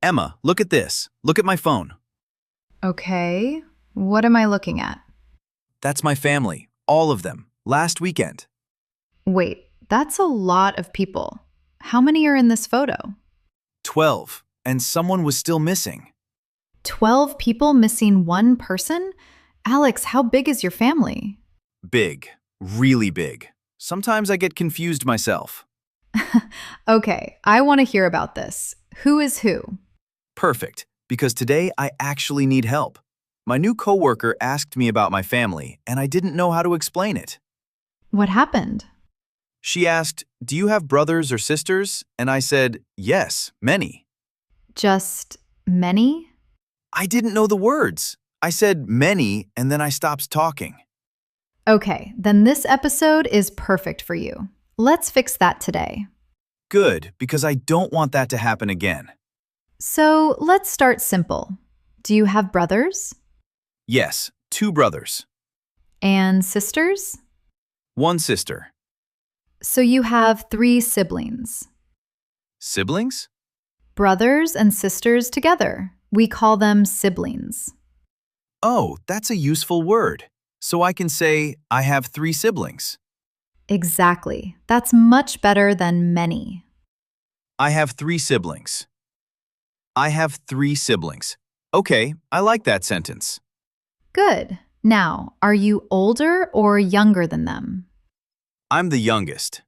Emma, look at this. Look at my phone. Okay, what am I looking at? That's my family. All of them. Last weekend. Wait, that's a lot of people. How many are in this photo? 12. And someone was still missing. 12 people missing one person? Alex, how big is your family? Big. Really big. Sometimes I get confused myself. Okay, I want to hear about this. Who is who? Perfect. Because today I actually need help. My new coworker asked me about my family, and I didn't know how to explain it. What happened? She asked, "Do you have brothers or sisters?" And I said, "Yes, many." Just many? I didn't know the words. I said many, and then I stopped talking. Okay, then this episode is perfect for you. Let's fix that today. Good, because I don't want that to happen again. So let's start simple. Do you have brothers Yes, 2 brothers. and sisters? 1 sister. So you have 3 siblings. Siblings? Brothers and sisters together. We call them siblings. Oh, that's a useful word. So I can say, I have 3 siblings. Exactly. That's much better than many. I have 3 siblings. I have 3 siblings. Okay, I like that sentence. Good. Now, are you older or younger than them? I'm the youngest.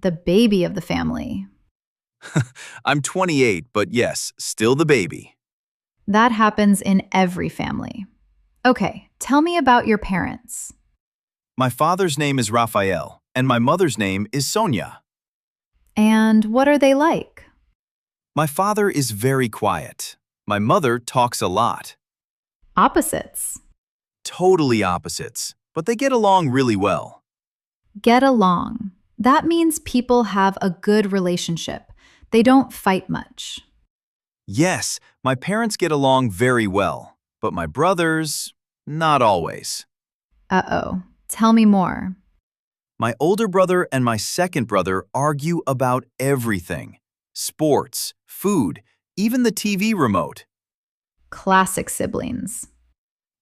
The baby of the family. I'm 28, but yes, still the baby. That happens in every family. Okay, tell me about your parents. My father's name is Raphael, and my mother's name is Sonia. And what are they like? My father is very quiet. My mother talks a lot. Opposites. Totally opposites, but they get along really well. Get along. That means people have a good relationship. They don't fight much. Yes, my parents get along very well, but my brothers, not always. Uh-oh. Tell me more. My older brother and my second brother argue about everything. Sports, food, even the TV remote. Classic siblings.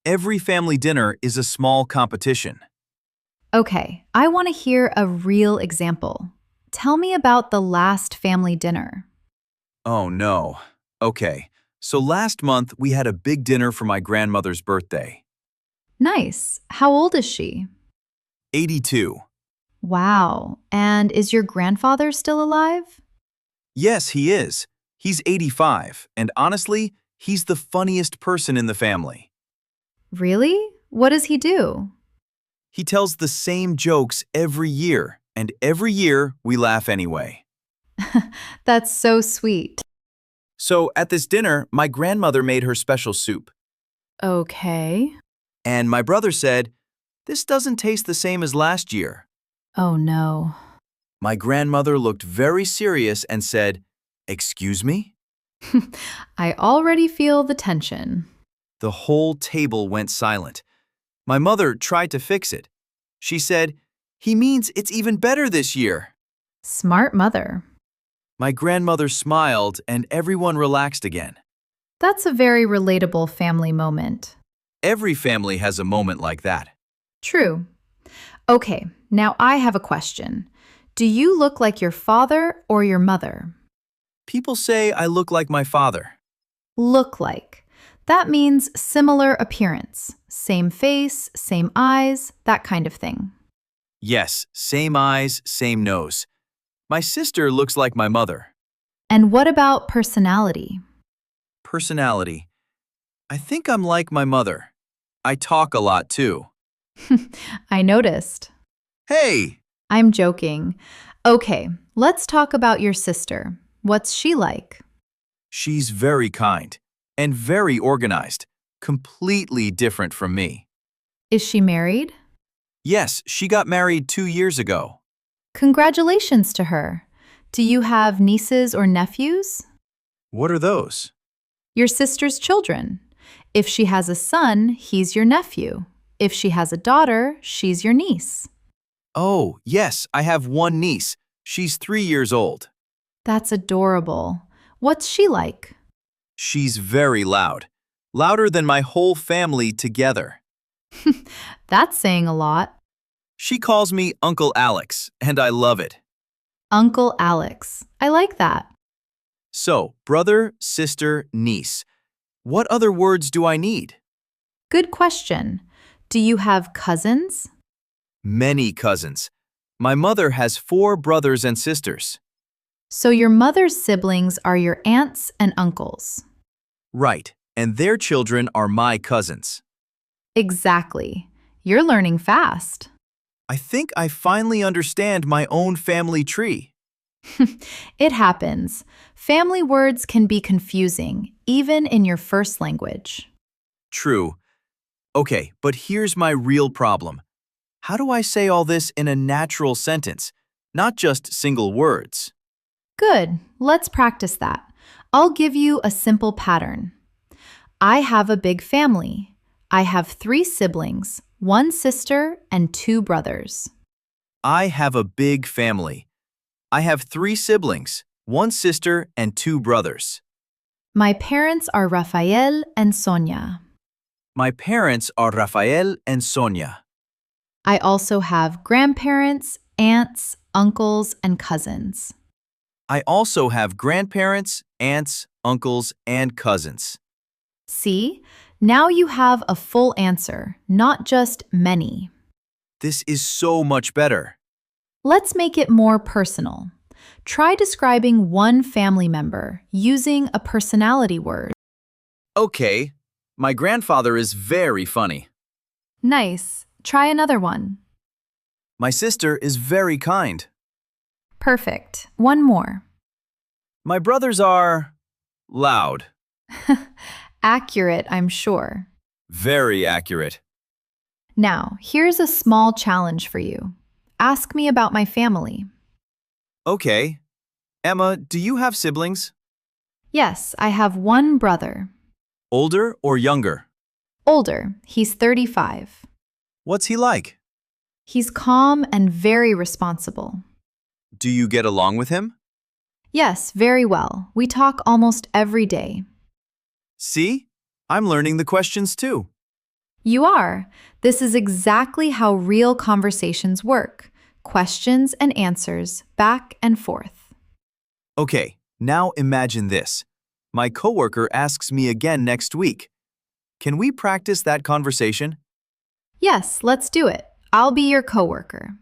Every family dinner is a small competition. Okay, I want to hear a real example. Tell me about the last family dinner. Oh no. Okay, so last month we had a big dinner for my grandmother's birthday. Nice. How old is she? 82. Wow. And is your grandfather still alive? Yes, he is. He's 85, and honestly, he's the funniest person in the family. Really? What does he do? He tells the same jokes every year, and every year we laugh anyway. That's so sweet. So at this dinner, my grandmother made her special soup, Okay. and my brother said, "This doesn't taste the same as last year." Oh no. My grandmother looked very serious and said, "Excuse me?" I already feel the tension. The whole table went silent. My mother tried to fix it. She said, "He means it's even better this year." Smart mother. My grandmother smiled and everyone relaxed again. That's a very relatable family moment. Every family has a moment like that. True. Okay, now I have a question. Do you look like your father or your mother? People say I look like my father. Look like. That means similar appearance. Same face, same eyes, that kind of thing. Yes, same eyes, same nose. My sister looks like my mother. And what about personality? Personality. I think I'm like my mother. I talk a lot too. I noticed. Hey! I'm joking. Okay, let's talk about your sister. What's she like? She's very kind and very organized, completely different from me. Is she married? Yes, she got married 2 years ago. Congratulations to her. Do you have nieces or nephews? What are those? Your sister's children. If she has a son, he's your nephew. If she has a daughter, she's your niece. Oh, yes, I have one niece. She's 3 years old. That's adorable. What's she like? She's very loud. Louder than my whole family together. That's saying a lot. She calls me Uncle Alex, and I love it. Uncle Alex. I like that. So, brother, sister, niece. What other words do I need? Good question. Do you have cousins? Many cousins. My mother has 4 brothers and sisters. So your mother's siblings are your aunts and uncles. Right, and their children are my cousins. Exactly. You're learning fast. I think I finally understand my own family tree. It happens. Family words can be confusing, even in your first language. True. Okay, but here's my real problem. How do I say all this in a natural sentence, not just single words? Good. Let's practice that. I'll give you a simple pattern. I have a big family. I have 3 siblings, 1 sister, and 2 brothers. I have a big family. I have 3 siblings, 1 sister, and 2 brothers. My parents are Rafael and Sonia. My parents are Rafael and Sonia. I also have grandparents, aunts, uncles, and cousins. I also have grandparents, aunts, uncles, and cousins. See? Now you have a full answer, not just many. This is so much better. Let's make it more personal. Try describing one family member using a personality word. Okay, my grandfather is very funny. Nice. Try another one. My sister is very kind. Perfect. One more. My brothers are loud. Accurate, I'm sure. Very accurate. Now, here's a small challenge for you. Ask me about my family. Okay. Emma, do you have siblings? Yes, I have 1 brother. Older or younger? Older. He's 35. What's he like? He's calm and very responsible. Do you get along with him? Yes, very well. We talk almost every day. See? I'm learning the questions too. You are. This is exactly how real conversations work. Questions and answers, back and forth. Okay, now imagine this. My coworker asks me again next week. Can we practice that conversation? Yes, let's do it. I'll be your coworker.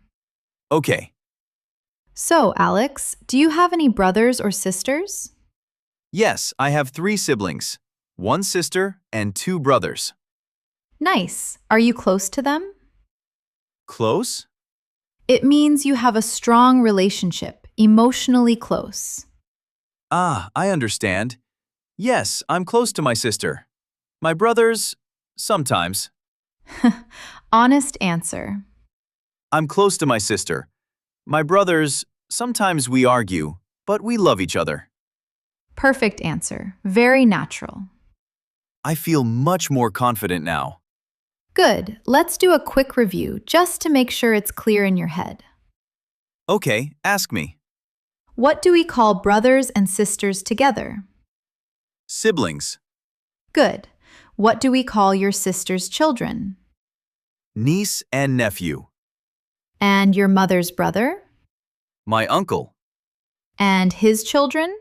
Okay. So, Alex, do you have any brothers or sisters? Yes, I have 3 siblings, 1 sister and 2 brothers. Nice. Are you close to them? Close? It means you have a strong relationship, emotionally close. Ah, I understand. Yes, I'm close to my sister. My brothers, sometimes. Honest answer. I'm close to my sister. My brothers, sometimes we argue, but we love each other. Perfect answer. Very natural. I feel much more confident now. Good. Let's do a quick review just to make sure it's clear in your head. Okay, ask me. What do we call brothers and sisters together? Siblings, Good. What do we call your sister's children? niece and nephew, And your mother's brother? my uncle, And his children?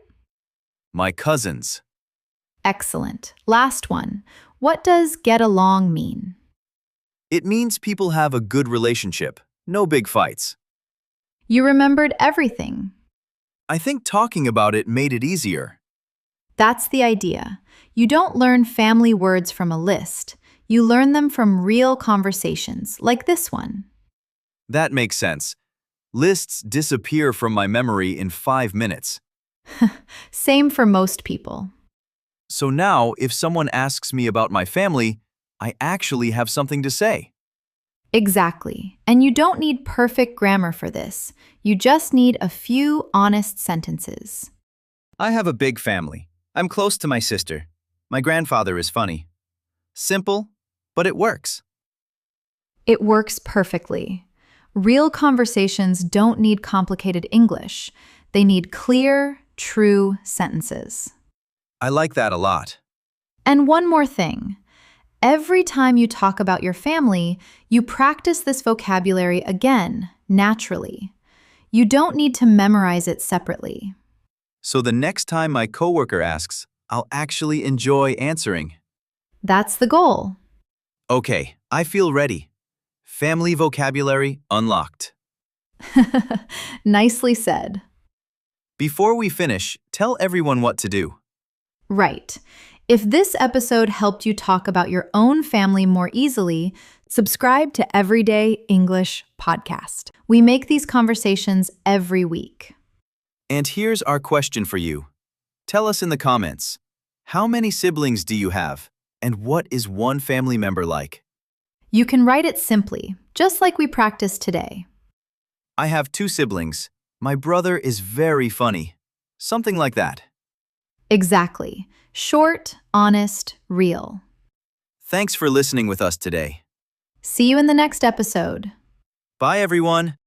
my cousins. Excellent. Last one. What does get along mean? It means people have a good relationship, no big fights. You remembered everything. I think talking about it made it easier. That's the idea. You don't learn family words from a list. You learn them from real conversations, like this one. That makes sense. Lists disappear from my memory in 5 minutes. Same for most people. So now, if someone asks me about my family, I actually have something to say. Exactly. And you don't need perfect grammar for this. You just need a few honest sentences. I have a big family. I'm close to my sister. My grandfather is funny. Simple, but it works. It works perfectly. Real conversations don't need complicated English. They need clear, true sentences. I like that a lot. And one more thing. Every time you talk about your family, you practice this vocabulary again, naturally. You don't need to memorize it separately. So the next time my coworker asks, I'll actually enjoy answering. That's the goal. Okay, I feel ready. Family vocabulary unlocked. Nicely said. Before we finish, tell everyone what to do. Right. If this episode helped you talk about your own family more easily, subscribe to Everyday English Podcast. We make these conversations every week. And here's our question for you. Tell us in the comments, how many siblings do you have? And what is one family member like? You can write it simply, just like we practiced today. I have 2 siblings. My brother is very funny. Something like that. Exactly. Short, honest, real. Thanks for listening with us today. See you in the next episode. Bye, everyone.